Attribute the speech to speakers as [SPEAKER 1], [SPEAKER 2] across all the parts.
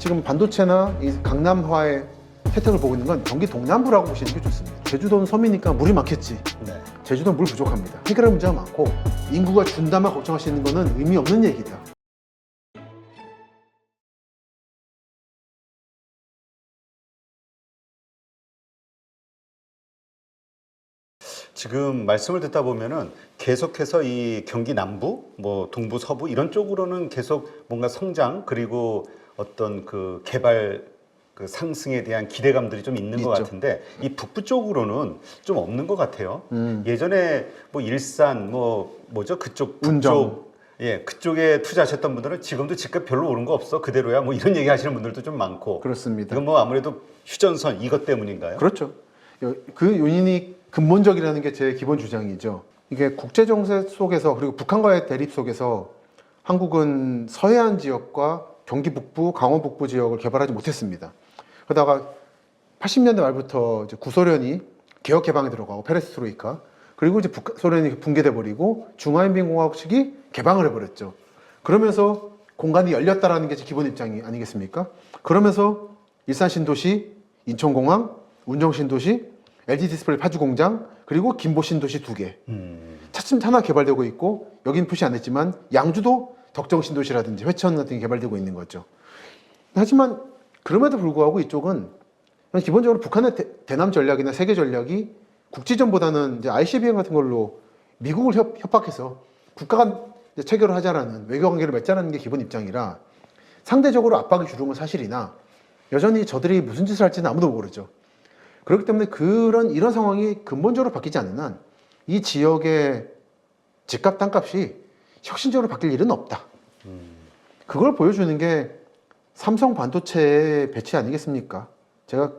[SPEAKER 1] 지금 반도체나 이 강남화의 혜택을 보고 있는 건 경기 동남부라고 보시는 게 좋습니다. 제주도는 섬이니까 물이 많겠지.
[SPEAKER 2] 네.
[SPEAKER 1] 제주도는 물 부족합니다. 해결할 문제가 많고 인구가 준다만 걱정하시는 거는 의미 없는 얘기다.
[SPEAKER 2] 지금 말씀을 듣다 보면은 계속해서 이 경기 남부, 뭐 동부, 서부 이런 쪽으로는 계속 뭔가 성장 그리고 어떤 그 개발 그 상승에 대한 기대감들이 좀 있는 것
[SPEAKER 1] 있죠.
[SPEAKER 2] 같은데 이 북부 쪽으로는 좀 없는 것 같아요. 예전에 뭐 일산 뭐죠 그쪽
[SPEAKER 1] 운정.
[SPEAKER 2] 북쪽 예 그쪽에 투자하셨던 분들은 지금도 집값 별로 오른 거 없어 그대로야 뭐 이런 얘기 하시는 분들도 좀 많고
[SPEAKER 1] 그렇습니다.
[SPEAKER 2] 이건 뭐 아무래도 휴전선 이것 때문인가요?
[SPEAKER 1] 그렇죠. 그 요인이 근본적이라는 게 제 기본 주장이죠. 이게 국제 정세 속에서 그리고 북한과의 대립 속에서 한국은 서해안 지역과 경기 북부, 강원 북부 지역을 개발하지 못했습니다. 그러다가 80년대 말부터 이제 구소련이 개혁 개방에 들어가고 페레스트로이카 그리고 이제 북소련이 붕괴돼 버리고 중화인민공화국 측이 개방을 해버렸죠. 그러면서 공간이 열렸다라는 게 제 기본 입장이 아니겠습니까? 그러면서 일산 신도시, 인천공항, 운정 신도시, LG 디스플레이 파주 공장 그리고 김보 신도시 2개 차츰 하나 개발되고 있고 여긴 표시 안 했지만 양주도 덕정 신도시라든지 회천 같은 게 개발되고 있는 거죠. 하지만 그럼에도 불구하고 이쪽은 기본적으로 북한의 대남 전략이나 세계 전략이 국지전보다는 이제 ICBM 같은 걸로 미국을 협박해서 국가 간 체결을 하자라는 외교 관계를 맺자라는 게 기본 입장이라 상대적으로 압박이 줄은 건 사실이나 여전히 저들이 무슨 짓을 할지는 아무도 모르죠. 그렇기 때문에 이런 상황이 근본적으로 바뀌지 않는 한 이 지역의 집값 땅값이 혁신적으로 바뀔 일은 없다. 그걸 보여주는 게 삼성 반도체의 배치 아니겠습니까? 제가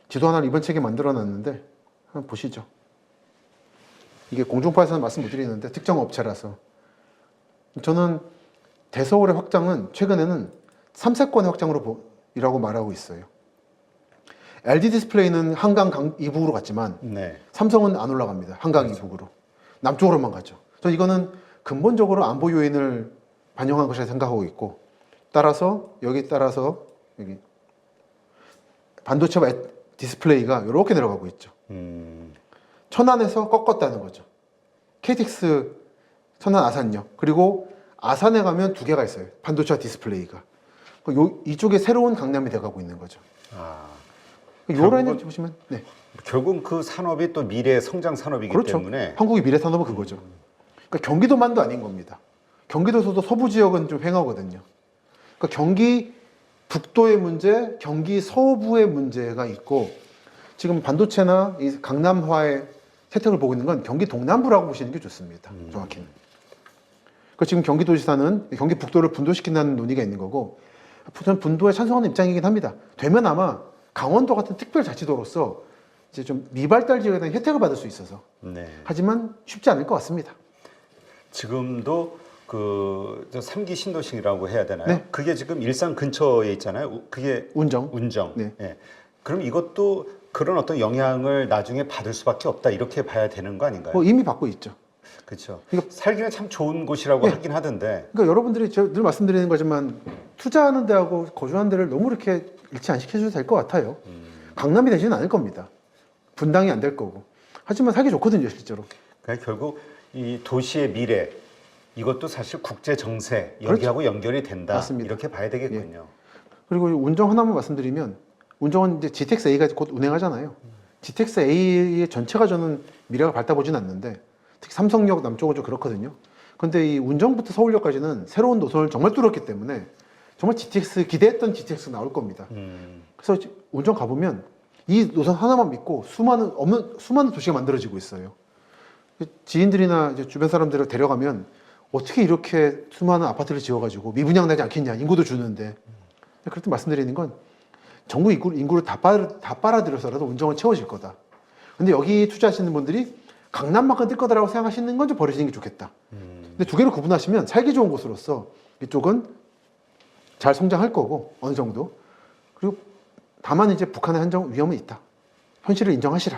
[SPEAKER 1] 지도 하나를 이번 책에 만들어 놨는데 한번 보시죠. 이게 공중파에서는 말씀 못 드리는데 특정 업체라서 저는 대서울의 확장은 최근에는 3세권의 확장이라고 말하고 있어요. LG 디스플레이는 한강 이북으로 갔지만
[SPEAKER 2] 네.
[SPEAKER 1] 삼성은 안 올라갑니다. 한강 이북으로. 남쪽으로만 가죠. 저는 이거는 근본적으로 안보 요인을 반영한 것이라 생각하고 있고 따라서 여기 반도체와 디스플레이가 이렇게 내려가고 있죠. 천안에서 꺾었다는 거죠. KTX 천안 아산역 그리고 아산에 가면 2개가 있어요. 반도체와 디스플레이가. 이쪽에 새로운 강남이 돼가고 있는 거죠. 요라인을 보시면 네.
[SPEAKER 2] 결국 그 산업이 또 미래 성장 산업이기
[SPEAKER 1] 그렇죠.
[SPEAKER 2] 때문에
[SPEAKER 1] 한국의 미래 산업은 그거죠. 그러니까 경기도만도 아닌 겁니다. 경기도에서도 서부 지역은 좀 횡하거든요. 그러니까 경기 북도의 문제, 경기 서부의 문제가 있고 지금 반도체나 이 강남화의 혜택을 보고 있는 건 경기 동남부라고 보시는 게 좋습니다. 정확히는. 그러니까 지금 경기도지사는 경기 북도를 분도시킨다는 논의가 있는 거고 저는 분도에 찬성하는 입장이긴 합니다. 되면 아마 강원도 같은 특별자치도로서 이제 좀 미발달 지역에 대한 혜택을 받을 수 있어서
[SPEAKER 2] 네.
[SPEAKER 1] 하지만 쉽지 않을 것 같습니다.
[SPEAKER 2] 지금도 그 3기 신도시라고 해야 되나요?
[SPEAKER 1] 네.
[SPEAKER 2] 그게 지금 일산 근처에 있잖아요. 그게
[SPEAKER 1] 운정.
[SPEAKER 2] 네.
[SPEAKER 1] 네.
[SPEAKER 2] 그럼 이것도 그런 어떤 영향을 나중에 받을 수밖에 없다 이렇게 봐야 되는 거 아닌가요?
[SPEAKER 1] 뭐 이미 받고 있죠.
[SPEAKER 2] 그렇죠.
[SPEAKER 1] 그러니까-
[SPEAKER 2] 살기는 참 좋은 곳이라고
[SPEAKER 1] 네.
[SPEAKER 2] 하긴 하던데.
[SPEAKER 1] 그러니까 여러분들이 제가 늘 말씀드리는 거지만 투자하는 데하고 거주하는 데를 너무 이렇게 일치 안 시켜줘도 될 것 같아요. 강남이 되지는 않을 겁니다. 분당이 안 될 거고. 하지만 살기 좋거든요, 실제로.
[SPEAKER 2] 그러니까 결국 이 도시의 미래 이것도 사실 국제 정세 여기하고 연결이 된다.
[SPEAKER 1] 맞습니다.
[SPEAKER 2] 이렇게 봐야 되겠군요.
[SPEAKER 1] 그리고 운정 하나만 말씀드리면 운정은 이제 GTX A가 곧 운행하잖아요. GTX A의 전체가 저는 미래가 밝다 보진 않는데 특히 삼성역 남쪽은 좀 그렇거든요. 근데 이 운정부터 서울역까지는 새로운 노선을 정말 뚫었기 때문에 정말 기대했던 GTX 나올 겁니다. 그래서 운정 가보면 이 노선 하나만 믿고 수많은 도시가 만들어지고 있어요. 지인들이나 이제 주변 사람들을 데려가면 어떻게 이렇게 수많은 아파트를 지어가지고 미분양 나지 않겠냐, 인구도 주는데. 그렇게 말씀드리는 건 전국 인구를 다 빨아들여서라도 운정은 채워질 거다. 근데 여기 투자하시는 분들이 강남만큼 뜰 거다라고 생각하시는 건 좀 버리시는 게 좋겠다. 근데 두 개를 구분하시면 살기 좋은 곳으로서 이쪽은 잘 성장할 거고 어느 정도. 그리고 다만 이제 북한의 한정 위험은 있다. 현실을 인정하시라.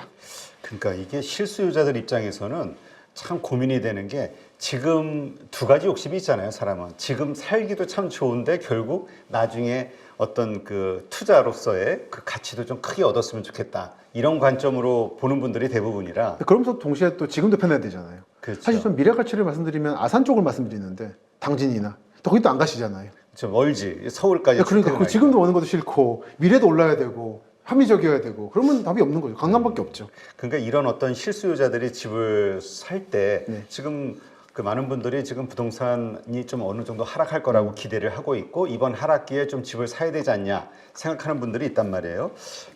[SPEAKER 2] 그러니까 이게 실수요자들 입장에서는 참 고민이 되는 게 지금 두 가지 욕심이 있잖아요, 사람은. 지금 살기도 참 좋은데 결국 나중에 어떤 그 투자로서의 그 가치도 좀 크게 얻었으면 좋겠다. 이런 관점으로 보는 분들이 대부분이라.
[SPEAKER 1] 그러면서 동시에 또 지금도 편해야 되잖아요.
[SPEAKER 2] 그렇죠.
[SPEAKER 1] 사실 좀 미래 가치를 말씀드리면 아산 쪽을 말씀드리는데 당진이나 또 거기 또 안 가시잖아요.
[SPEAKER 2] 좀 멀지. 서울까지.
[SPEAKER 1] 그러니까
[SPEAKER 2] 출퇴근하니까.
[SPEAKER 1] 지금도 오는 것도 싫고 미래도 올라야 되고 합리적이어야 되고 그러면 답이 없는 거죠. 강남밖에 없죠.
[SPEAKER 2] 그러니까 이런 어떤 실수요자들이 집을 살 때
[SPEAKER 1] 네.
[SPEAKER 2] 지금 그 많은 분들이 지금 부동산이 좀 어느 정도 하락할 거라고 기대를 하고 있고 이번 하락기에 좀 집을 사야 되지 않냐 생각하는 분들이 있단 말이에요.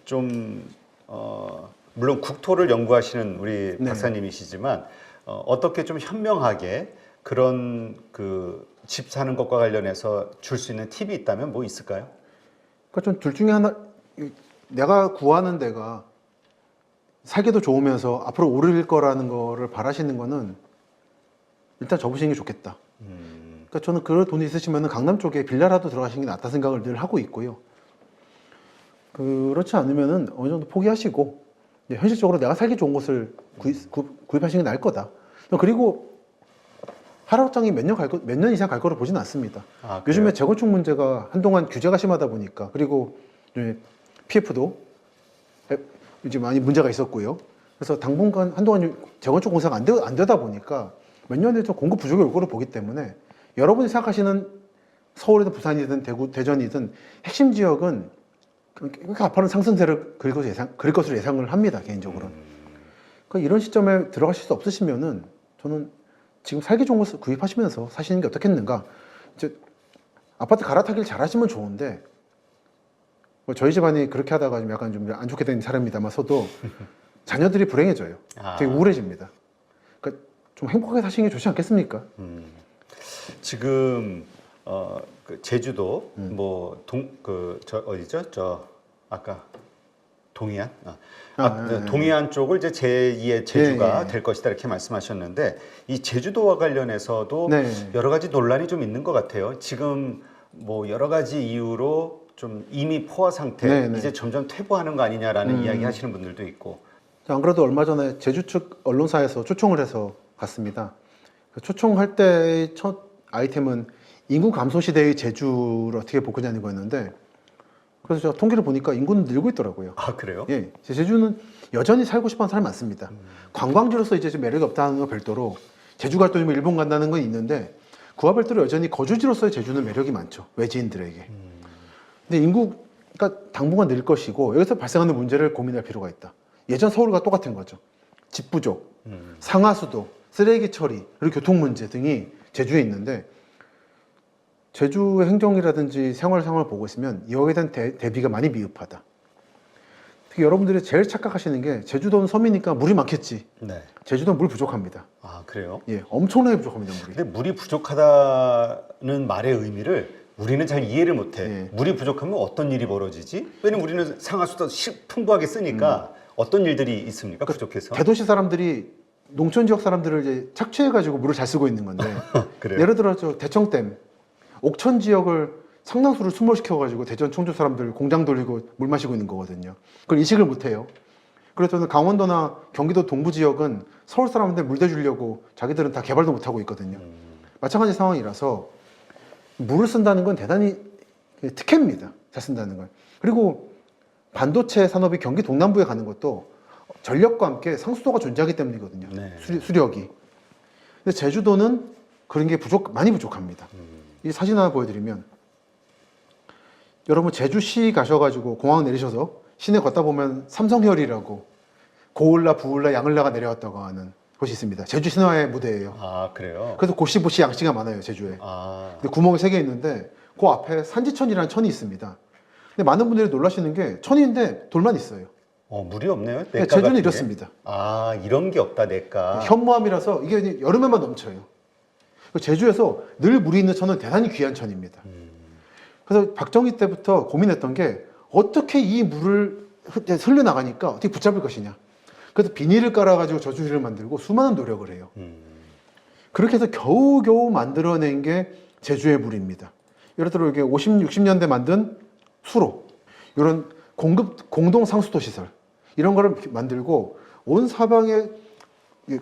[SPEAKER 2] 좀 물론 국토를 연구하시는 우리
[SPEAKER 1] 네.
[SPEAKER 2] 박사님이시지만 어떻게 좀 현명하게 그런 그 집 사는 것과 관련해서 줄 수 있는 팁이 있다면 뭐 있을까요?
[SPEAKER 1] 그러니까 좀 둘 중에 하나 내가 구하는 데가 살기도 좋으면서 앞으로 오를 거라는 거를 바라시는 거는 일단 접으시는 게 좋겠다. 그러니까 저는 그럴 돈이 있으시면 강남 쪽에 빌라라도 들어가시는 게 낫다 생각을 늘 하고 있고요. 그렇지 않으면은 어느 정도 포기하시고 이제 현실적으로 내가 살기 좋은 곳을 구입하시는 게 나을 거다. 그리고 하락장이 몇 년 이상 갈 거로 보지는 않습니다.
[SPEAKER 2] 아,
[SPEAKER 1] 요즘에 재건축 문제가 한동안 규제가 심하다 보니까 그리고 이제 PF도 이제 많이 문제가 있었고요. 그래서 당분간 한동안 재건축 공사가 안 되다 보니까 몇 년에 좀 공급 부족이 올 거로 보기 때문에 여러분이 생각하시는 서울이든 부산이든 대구, 대전이든 핵심 지역은 그렇게 앞으로는 상승세를 그릴 것으로 예상을 합니다. 개인적으로는. 그러니까 이런 시점에 들어가실 수 없으시면은 저는 지금 살기 좋은 곳을 구입하시면서 사시는 게 어떻겠는가. 이제 아파트 갈아타기를 잘하시면 좋은데 뭐 저희 집안이 그렇게 하다가 좀 약간 좀 안 좋게 된 사람입니다만서도 자녀들이 불행해져요. 되게 우울해집니다. 그러니까 좀 행복하게 사시는 게 좋지 않겠습니까?
[SPEAKER 2] 지금 그 제주도 뭐 저 어디죠? 저 아까 동해안? 동해안 쪽을 이제 제2의 제주가 될 것이다 이렇게 말씀하셨는데 이 제주도와 관련해서도 여러 가지 논란이 좀 있는 것 같아요. 지금 뭐 여러 가지 이유로 좀 이미 포화 상태, 이제 점점 퇴보하는 거 아니냐라는 이야기 하시는 분들도 있고.
[SPEAKER 1] 안 그래도 얼마 전에 제주 측 언론사에서 초청을 해서 갔습니다. 초청할 때의 첫 아이템은 인구 감소 시대의 제주를 어떻게 볼 거냐는 거였는데 그래서 제가 통계를 보니까 인구는 늘고 있더라고요.
[SPEAKER 2] 아, 그래요?
[SPEAKER 1] 예, 제주는 여전히 살고 싶어하는 사람이 많습니다. 관광지로서 이제 좀 매력이 없다는 거 별도로 제주 갈 돈이면 일본 간다는 건 있는데 그와 별도로 여전히 거주지로서의 제주는 매력이 많죠. 외지인들에게. 근데 인구가 당분간 늘 것이고 여기서 발생하는 문제를 고민할 필요가 있다. 예전 서울과 똑같은 거죠. 집 부족, 상하수도, 쓰레기 처리, 그리고 교통 문제 등이 제주에 있는데 제주의 행정이라든지 생활 상황을 보고 있으면 여기에 대한 대비가 많이 미흡하다. 특히 여러분들이 제일 착각하시는 게 제주도는 섬이니까 물이 많겠지.
[SPEAKER 2] 네.
[SPEAKER 1] 제주도는 물 부족합니다.
[SPEAKER 2] 아, 그래요?
[SPEAKER 1] 예, 엄청나게 부족합니다, 물이.
[SPEAKER 2] 근데 물이 부족하다는 말의 의미를 우리는 잘 이해를 못해. 물이 부족하면 어떤 일이 벌어지지? 왜냐면 우리는 상하수도 풍부하게 쓰니까 어떤 일들이 있습니까? 부족해서?
[SPEAKER 1] 대도시 사람들이 농촌 지역 사람들을 이제 착취해가지고 물을 잘 쓰고 있는 건데
[SPEAKER 2] 그래요?
[SPEAKER 1] 예를 들어 저 대청댐, 옥천 지역을 상당수를 수몰시켜가지고 대전 청주 사람들 공장 돌리고 물 마시고 있는 거거든요. 그걸 인식을 못해요. 그래서 저는 강원도나 경기도 동부 지역은 서울 사람들 물 대주려고 자기들은 다 개발도 못하고 있거든요. 마찬가지 상황이라서 물을 쓴다는 건 대단히 특혜입니다. 잘 쓴다는 건. 그리고 반도체 산업이 경기 동남부에 가는 것도 전력과 함께 상수도가 존재하기 때문이거든요.
[SPEAKER 2] 네.
[SPEAKER 1] 수력이. 근데 제주도는 그런 게 많이 부족합니다. 이 사진 하나 보여드리면 여러분 제주시 가셔가지고 공항 내리셔서 시내 걷다 보면 삼성혈이라고 고을라, 부을라, 양을라가 내려왔다고 하는 곳이 있습니다. 제주 신화의 무대예요.
[SPEAKER 2] 아, 그래요?
[SPEAKER 1] 그래서 고시보시 양씨가 많아요, 제주에.
[SPEAKER 2] 아,
[SPEAKER 1] 근데 구멍이 3개 있는데 그 앞에 산지천이라는 천이 있습니다. 근데 많은 분들이 놀라시는 게 천인데 돌만 있어요.
[SPEAKER 2] 물이 없네요.
[SPEAKER 1] 네, 제주는 이렇습니다.
[SPEAKER 2] 아, 이런 게 없다, 내가.
[SPEAKER 1] 현무암이라서 이게 이제 여름에만 넘쳐요. 제주에서 늘 물이 있는 천은 대단히 귀한 천입니다. 그래서 박정희 때부터 고민했던 게 어떻게 이 물을 흘려나가니까 어떻게 붙잡을 것이냐. 그래서 비닐을 깔아가지고 저수지를 만들고 수많은 노력을 해요. 그렇게 해서 겨우겨우 만들어낸 게 제주의 물입니다. 예를 들어 이게 50, 60년대 만든 수로, 이런 공동 상수도 시설, 이런 거를 만들고 온 사방에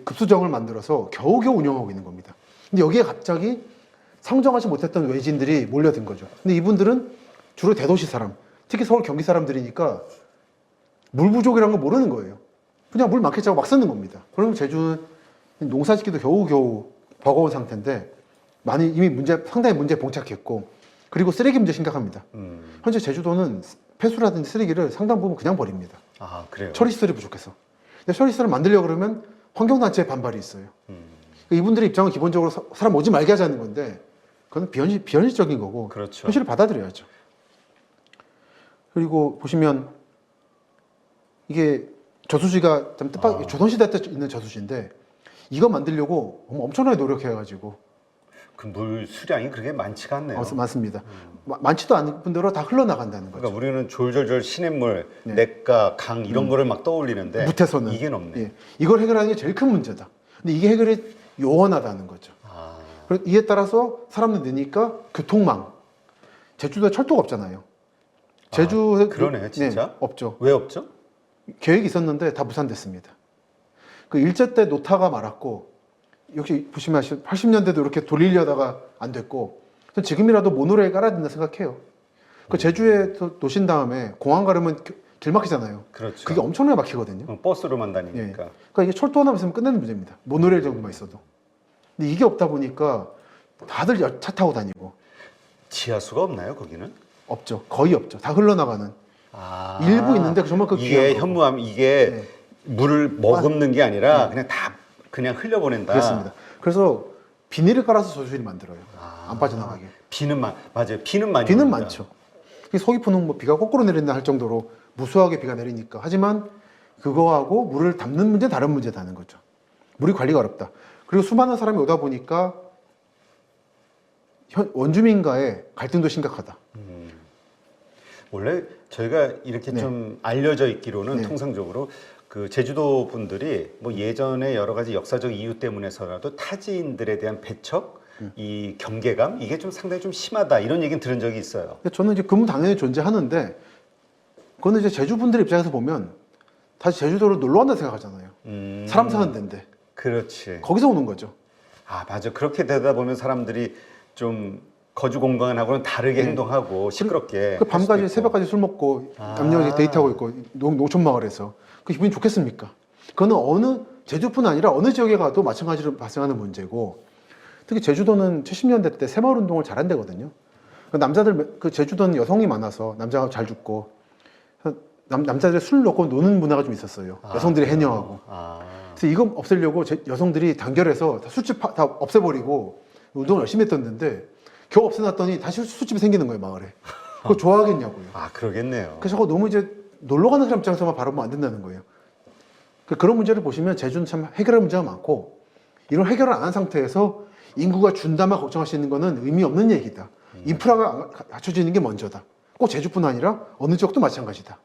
[SPEAKER 1] 급수정을 만들어서 겨우겨우 운영하고 있는 겁니다. 근데 여기에 갑자기 상정하지 못했던 외지인들이 몰려든 거죠. 근데 이분들은 주로 대도시 사람, 특히 서울 경기 사람들이니까 물 부족이라는 거 모르는 거예요. 그냥 물 많겠지 하고 막 쓰는 겁니다. 그러면 제주는 농사짓기도 겨우겨우 버거운 상태인데 많이 이미 상당히 문제에 봉착했고, 그리고 쓰레기 문제 심각합니다. 현재 제주도는 폐수라든지 쓰레기를 상당 부분 그냥 버립니다.
[SPEAKER 2] 아, 그래요?
[SPEAKER 1] 처리시설이 부족해서. 근데 처리시설을 만들려고 그러면 환경단체의 반발이 있어요. 이분들의 입장은 기본적으로 사람 오지 말게 하자는 건데 그건 비현실적인 거고,
[SPEAKER 2] 그렇죠.
[SPEAKER 1] 현실을 받아들여야죠. 그리고 보시면 이게 저수지가 좀 뜻밖의 조선시대 때 있는 저수지인데 이거 만들려고 엄청나게 노력해가지고
[SPEAKER 2] 그 물 수량이 그렇게 많지가 않네요.
[SPEAKER 1] 많습니다. 많지도 않은 분대로 다 흘러나간다는 거죠.
[SPEAKER 2] 그러니까 우리는 졸졸졸 시냇물,
[SPEAKER 1] 네.
[SPEAKER 2] 냇가, 강 이런 거를 막 떠올리는데
[SPEAKER 1] 무태서는
[SPEAKER 2] 이게 없네.
[SPEAKER 1] 예. 이걸 해결하는 게 제일 큰 문제다. 근데 이게 해결이 요원하다는 거죠.
[SPEAKER 2] 아,
[SPEAKER 1] 그래서 이에 따라서 사람들 느니까 교통망. 제주도에 철도가 없잖아요. 제주에
[SPEAKER 2] 그러네, 진짜?
[SPEAKER 1] 네, 없죠.
[SPEAKER 2] 왜 없죠?
[SPEAKER 1] 계획이 있었는데 다 무산됐습니다. 그 일제 때 노타가 말았고, 역시 보시면 80년대도 이렇게 돌리려다가 안 됐고, 지금이라도 모노레일 깔아야 된다 생각해요. 그 제주에 노신 다음에 공항 가려면 길 막히잖아요.
[SPEAKER 2] 그렇죠.
[SPEAKER 1] 그게 엄청나게 막히거든요.
[SPEAKER 2] 버스로만
[SPEAKER 1] 예.
[SPEAKER 2] 다니니까.
[SPEAKER 1] 그러니까 이게 철도 하나 있으면 끝내는 문제입니다. 모노레일 정도만 있어도. 근데 이게 없다 보니까 다들 차 타고 다니고.
[SPEAKER 2] 지하수가 없나요, 거기는?
[SPEAKER 1] 없죠. 거의 없죠. 다 흘러나가는.
[SPEAKER 2] 아,
[SPEAKER 1] 일부 있는데 정말 그
[SPEAKER 2] 이게
[SPEAKER 1] 귀한
[SPEAKER 2] 현무암, 이게
[SPEAKER 1] 네.
[SPEAKER 2] 물을 머금는 게 아니라 그냥 다 그냥 흘려보낸다.
[SPEAKER 1] 그렇습니다. 그래서 비닐을 깔아서 저수지를 만들어요. 안 빠져나가게.
[SPEAKER 2] 맞아요. 비는 많이
[SPEAKER 1] 비는
[SPEAKER 2] 옵니다.
[SPEAKER 1] 많죠. 서귀포는 뭐 비가 거꾸로 내린다 할 정도로 무수하게 비가 내리니까. 하지만 그거하고 물을 담는 문제는 다른 문제다는 거죠. 물이 관리가 어렵다. 그리고 수많은 사람이 오다 보니까 원주민과의 갈등도 심각하다.
[SPEAKER 2] 원래 저희가 이렇게
[SPEAKER 1] 네.
[SPEAKER 2] 좀 알려져 있기로는
[SPEAKER 1] 네.
[SPEAKER 2] 통상적으로 그 제주도 분들이 뭐 예전에 여러 가지 역사적 이유 때문에서라도 타지인들에 대한 배척, 이 경계감 이게 좀 상당히 좀 심하다 이런 얘기는 들은 적이 있어요.
[SPEAKER 1] 근데 저는 이제 그분 당연히 존재하는데, 그거는 이제 제주 분들 입장에서 보면 다시 제주도를 놀러 간다 생각하잖아요. 사람 사는 데인데
[SPEAKER 2] 그렇지.
[SPEAKER 1] 거기서 오는 거죠.
[SPEAKER 2] 아, 맞아. 그렇게 되다 보면 사람들이 좀 거주 공간하고는 다르게
[SPEAKER 1] 네.
[SPEAKER 2] 행동하고 시끄럽게.
[SPEAKER 1] 그
[SPEAKER 2] 할
[SPEAKER 1] 밤까지
[SPEAKER 2] 수도 있고.
[SPEAKER 1] 새벽까지 술 먹고
[SPEAKER 2] 아.
[SPEAKER 1] 남녀가 데이트하고 있고 농촌 마을에서 그 기분이 좋겠습니까? 그거는 어느 제주뿐 아니라 어느 지역에 가도 마찬가지로 발생하는 문제고, 특히 제주도는 70년대 때 새마을 운동을 잘한 데거든요. 그 남자들 그 제주도는 여성이 많아서 남자가 잘 죽고 남자들이 술 넣고 노는 문화가 좀 있었어요. 여성들이 해녀하고.
[SPEAKER 2] 아,
[SPEAKER 1] 그래서 이거 없애려고 여성들이 단결해서 다 술집 다 없애버리고 운동을 열심히 했었는데 겨우 없애놨더니 다시 술집이 생기는 거예요, 마을에. 그거 좋아하겠냐고요.
[SPEAKER 2] 아, 그러겠네요.
[SPEAKER 1] 그래서 저거 너무 이제 놀러 가는 사람 입장에서만 바라보면 안 된다는 거예요. 그런 문제를 보시면 제주는 참 해결할 문제가 많고, 이런 해결을 안 한 상태에서 인구가 준다만 걱정하시는 거는 의미 없는 얘기다. 인프라가 갖춰지는 게 먼저다. 꼭 제주뿐 아니라 어느 지역도 마찬가지다.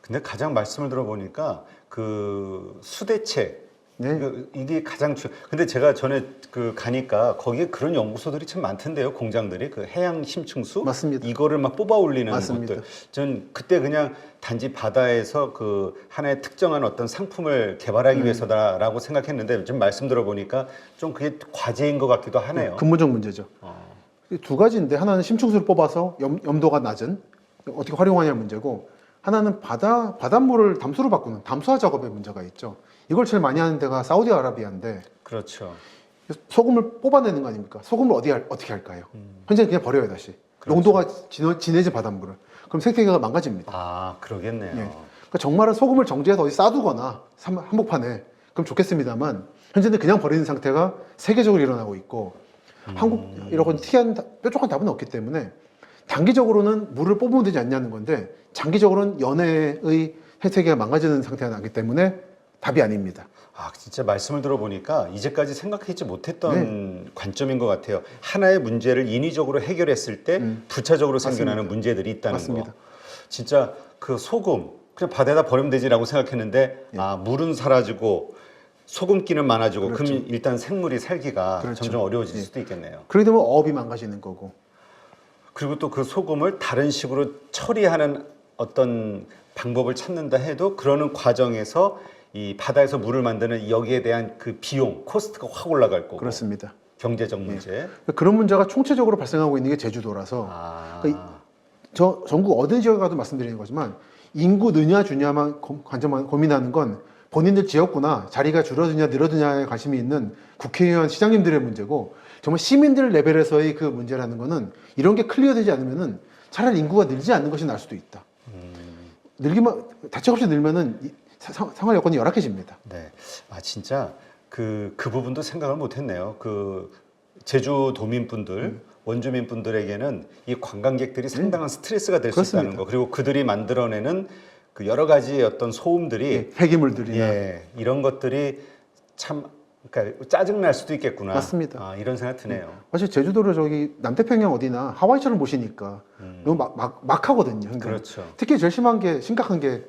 [SPEAKER 2] 근데 가장 말씀을 들어보니까 그 수대책
[SPEAKER 1] 네.
[SPEAKER 2] 이게 가장 근데 제가 전에 그 가니까 거기에 그런 연구소들이 참 많던데요. 공장들이 그 해양 심층수
[SPEAKER 1] 맞습니다.
[SPEAKER 2] 이거를 막 뽑아 올리는
[SPEAKER 1] 맞습니다.
[SPEAKER 2] 것들. 전 그때 그냥 단지 바다에서 그 하나의 특정한 어떤 상품을 개발하기 위해서다라고 생각했는데 지금 말씀 들어보니까 좀 그게 과제인 것 같기도 하네요.
[SPEAKER 1] 근본적 문제죠. 두 가지인데, 하나는 심층수를 뽑아서 염도가 낮은 어떻게 활용하냐는 문제고, 하나는 바닷물을 담수로 바꾸는 담수화 작업의 문제가 있죠. 이걸 제일 많이 하는 데가 사우디아라비아인데,
[SPEAKER 2] 그렇죠.
[SPEAKER 1] 소금을 뽑아내는 거 아닙니까? 소금을 어떻게 할까요? 현재는 그냥 버려요, 다시.
[SPEAKER 2] 그렇죠.
[SPEAKER 1] 농도가 진해진 바닷물을. 그럼 생태계가 망가집니다.
[SPEAKER 2] 아, 그러겠네요.
[SPEAKER 1] 예. 그러니까 정말은 소금을 정제해서 어디 싸두거나 한복판에 그럼 좋겠습니다만, 현재는 그냥 버리는 상태가 세계적으로 일어나고 있고, 한국 이런 특이한 뾰족한 답은 없기 때문에 단기적으로는 물을 뽑으면 되지 않냐는 건데, 장기적으로는 연해의 생태계가 망가지는 상태가 나기 때문에 답이 아닙니다.
[SPEAKER 2] 아, 진짜 말씀을 들어보니까 이제까지 생각하지 못했던 관점인 것 같아요. 하나의 문제를 인위적으로 해결했을 때 부차적으로 생겨나는 문제들이 있다는
[SPEAKER 1] 맞습니다.
[SPEAKER 2] 거. 진짜 그 소금 그냥 바다에다 버리면 되지라고 생각했는데 아, 물은 사라지고 소금기는 많아지고
[SPEAKER 1] 그렇죠.
[SPEAKER 2] 그럼 일단 생물이 살기가
[SPEAKER 1] 그렇죠.
[SPEAKER 2] 점점 어려워질
[SPEAKER 1] 예.
[SPEAKER 2] 수도 있겠네요.
[SPEAKER 1] 그러게 되면 어업이 망가지는 거고.
[SPEAKER 2] 그리고 또 그 소금을 다른 식으로 처리하는 어떤 방법을 찾는다 해도 그러는 과정에서 이 바다에서 물을 만드는 여기에 대한 그 비용, 코스트가 확 올라갈 거고.
[SPEAKER 1] 그렇습니다.
[SPEAKER 2] 경제적 문제.
[SPEAKER 1] 그런 문제가 총체적으로 발생하고 있는 게 제주도라서,
[SPEAKER 2] 아,
[SPEAKER 1] 그러니까 저 전국 어느 지역에 가도 말씀드리는 거지만 인구 느냐 주냐만 관점만 고민하는 건 본인들 지역구나 자리가 줄어드냐 늘어드냐에 관심이 있는 국회의원 시장님들의 문제고 정말 시민들 레벨에서의 그 문제라는 거는 이런 게 클리어되지 않으면은 차라리 인구가 늘지 않는 것이 나을 수도 있다. 늘기만 대책 없이 늘면은 생활 여건이 열악해집니다.
[SPEAKER 2] 네. 아 진짜 그 부분도 생각을 못했네요. 그 제주도민분들, 원주민분들에게는 이 관광객들이 상당한 스트레스가 될 수 있다는
[SPEAKER 1] 그렇습니다.
[SPEAKER 2] 거. 그리고 그들이 만들어내는 그 여러 가지 어떤 소음들이
[SPEAKER 1] 폐기물들이나
[SPEAKER 2] 예, 이런 것들이 참 그러니까 짜증 날 수도 있겠구나.
[SPEAKER 1] 맞습니다.
[SPEAKER 2] 아, 이런 생각 드네요.
[SPEAKER 1] 사실 제주도를 저기 남태평양 어디나 하와이처럼 보시니까 너무 막 하거든요. 그러니까
[SPEAKER 2] 그렇죠.
[SPEAKER 1] 특히 제일 심한 게 심각한 게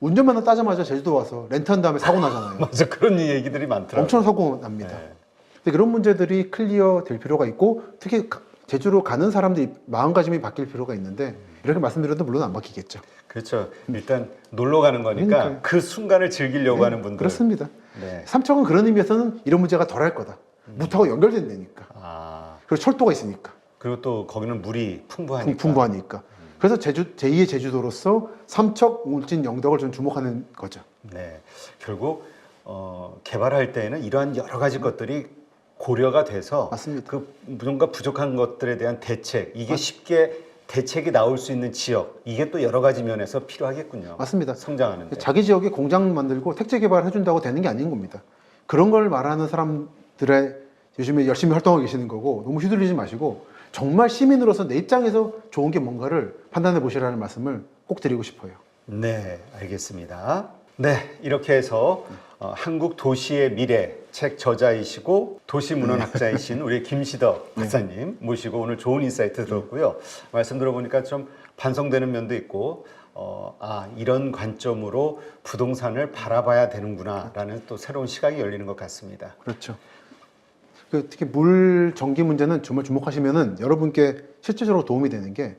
[SPEAKER 1] 운전면허 따자마자 제주도 와서 렌트한 다음에 사고 나잖아요.
[SPEAKER 2] 맞아, 그런 얘기들이 많더라고요.
[SPEAKER 1] 엄청 사고 납니다.
[SPEAKER 2] 네.
[SPEAKER 1] 근데 그런 문제들이 클리어 될 필요가 있고 특히 제주로 가는 사람들이 마음가짐이 바뀔 필요가 있는데 이렇게 말씀드려도 물론 안 바뀌겠죠.
[SPEAKER 2] 그렇죠. 일단 놀러 가는 거니까
[SPEAKER 1] 그러니까요.
[SPEAKER 2] 그 순간을 즐기려고 하는 분들.
[SPEAKER 1] 그렇습니다.
[SPEAKER 2] 네.
[SPEAKER 1] 삼척은 그런 의미에서는 이런 문제가 덜할 거다. 무타고 연결된다니까.
[SPEAKER 2] 아,
[SPEAKER 1] 그리고 철도가 있으니까.
[SPEAKER 2] 그리고 또 거기는 물이 풍부하니까.
[SPEAKER 1] 풍부하니까. 그래서 제2의 제주도로서 삼척, 울진, 영덕을 좀 주목하는 거죠.
[SPEAKER 2] 네. 결국 개발할 때에는 이러한 여러 가지 것들이 고려가 돼서
[SPEAKER 1] 맞습니다.
[SPEAKER 2] 그 뭔가 부족한 것들에 대한 대책, 이게 쉽게 대책이 나올 수 있는 지역, 이게 또 여러 가지 면에서 필요하겠군요.
[SPEAKER 1] 맞습니다.
[SPEAKER 2] 성장하는데.
[SPEAKER 1] 자기 지역에 공장 만들고 택지 개발을 해준다고 되는 게 아닌 겁니다. 그런 걸 말하는 사람들의 요즘에 열심히 활동하고 계시는 거고 너무 휘둘리지 마시고 정말 시민으로서 내 입장에서 좋은 게 뭔가를 판단해 보시라는 말씀을 꼭 드리고 싶어요.
[SPEAKER 2] 네, 알겠습니다. 네, 이렇게 해서 한국 도시의 미래 책 저자이시고 도시문헌학자이신 우리 김시덕 박사님 모시고 오늘 좋은 인사이트 들었고요. 말씀 들어보니까 좀 반성되는 면도 있고 이런 관점으로 부동산을 바라봐야 되는구나라는 또 새로운 시각이 열리는 것 같습니다.
[SPEAKER 1] 그렇죠. 특히 물, 전기 문제는 정말 주목하시면은 여러분께 실질적으로 도움이 되는 게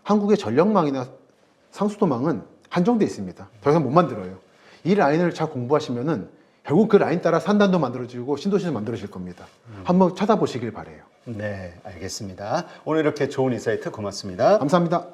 [SPEAKER 1] 한국의 전력망이나 상수도망은 한정돼 있습니다. 더 이상 못 만들어요. 이 라인을 잘 공부하시면은 결국 그 라인 따라 산단도 만들어지고 신도시도 만들어질 겁니다. 한번 찾아보시길 바래요.
[SPEAKER 2] 네, 알겠습니다. 오늘 이렇게 좋은 인사이트 고맙습니다.
[SPEAKER 1] 감사합니다.